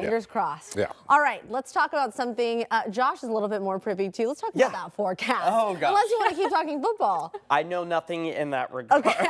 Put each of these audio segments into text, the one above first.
Fingers crossed. Yeah. All right, let's talk about something. Josh is a little bit more privy to. Let's talk about that forecast. Oh, gosh. Unless you want to keep talking football. I know nothing in that regard. Okay.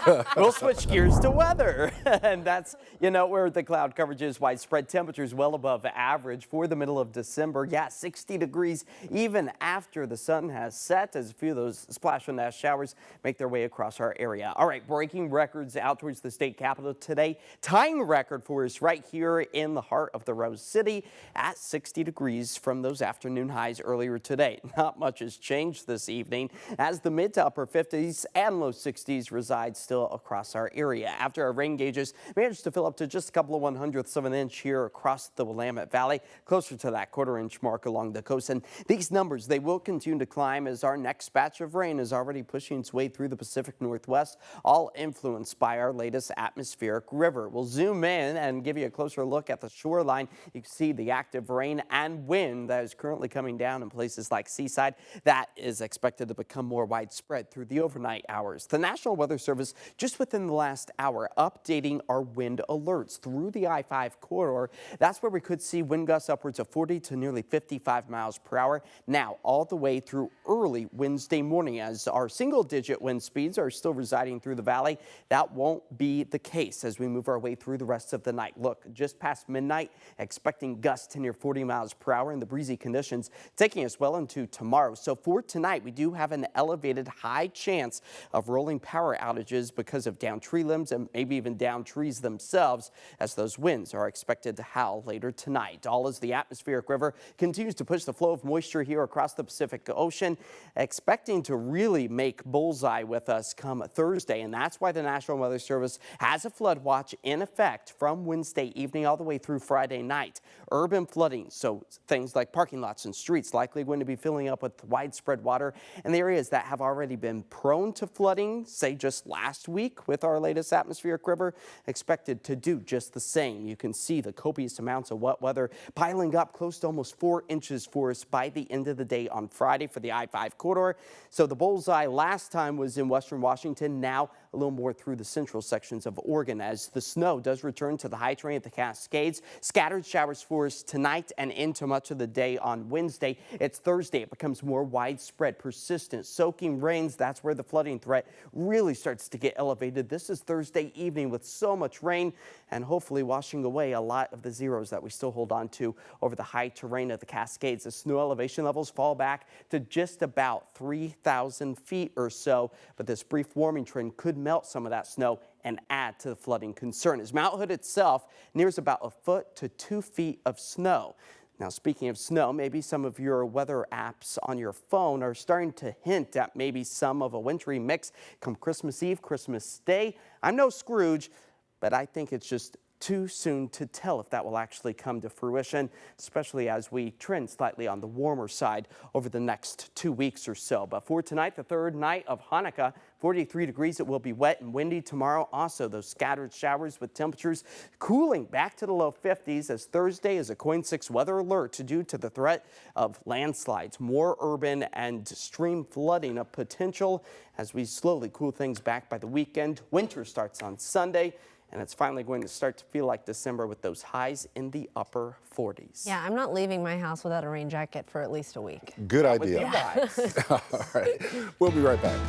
So we'll switch gears to weather. And that's, where the cloud coverage is widespread. Temperatures well above average for the middle of December. Yeah, 60 degrees even after the sun has set, as a few of those splash and dash showers make their way across our area. All right, breaking records out towards the state capitol today. Tying a record for us right here in the heart of the Rose City at 60 degrees from those afternoon highs earlier today. Not much has changed this evening as the mid to upper 50s and low 60s reside still across our area. After our rain gauges managed to fill up to just a couple of 1/100ths of an inch here across the Willamette Valley, closer to that quarter-inch mark along the coast. And these numbers, they will continue to climb as our next batch of rain is already pushing its way through the Pacific Northwest, all influenced by our latest atmospheric river. We'll zoom in and give you a closer look at the shoreline. You can see the active rain and wind that is currently coming down in places like Seaside. That is expected to become more widespread through the overnight hours. The National Weather Service just within the last hour updating our wind alerts through the I-5 corridor. That's where we could see wind gusts upwards of 40 to nearly 55 miles per hour. Now all the way through early Wednesday morning, as our single-digit wind speeds are still residing through the valley. That won't be the case as we move our way through the rest of the night. Look, just past midnight, expecting gusts to near 40 miles per hour and the breezy conditions taking us well into tomorrow. So for tonight, we do have an elevated high chance of rolling power outages because of downed tree limbs and maybe even downed trees themselves, as those winds are expected to howl later tonight. All as the atmospheric river continues to push the flow of moisture here across the Pacific Ocean, expecting to really make bullseye with us come Thursday. And that's why the National Weather Service has a flood watch in effect from Wednesday evening all the way through Friday night. Urban flooding, so things like parking lots and streets, likely going to be filling up with widespread water. And the areas that have already been prone to flooding, say just last week with our latest atmospheric river, expected to do just the same. You can see the copious amounts of wet weather piling up close to almost 4 inches for us by the end of the day on Friday for the I-5 corridor. So the bullseye last time was in western Washington, now a little more through the central sections of Oregon as the snow does return to the high terrain at the Cascades. Scattered showers for us tonight and into much of the day on Wednesday. It's Thursday. It becomes more widespread, persistent, soaking rains. That's where the flooding threat really starts to get elevated. This is Thursday evening with so much rain and hopefully washing away a lot of the zeros that we still hold on to over the high terrain of the Cascades. The snow elevation levels fall back to just about 3,000 feet or so, but this brief warming trend could melt some of that snow and add to the flooding concern, as Mount Hood itself nears about a foot to 2 feet of snow. Now, speaking of snow, maybe some of your weather apps on your phone are starting to hint at maybe some of a wintry mix come Christmas Eve, Christmas Day. I'm no Scrooge, but I think it's just too soon to tell if that will actually come to fruition, especially as we trend slightly on the warmer side over the next 2 weeks or so. But for tonight, the third night of Hanukkah, 43 degrees. It will be wet and windy tomorrow. Also, those scattered showers with temperatures cooling back to the low 50s as Thursday is a KOIN 6 weather alert due to the threat of landslides, more urban and stream flooding of potential as we slowly cool things back by the weekend. Winter starts on Sunday, and it's finally going to start to feel like December with those highs in the upper 40s. Yeah, I'm not leaving my house without a rain jacket for at least a week. Good idea. With you guys. All right. We'll be right back.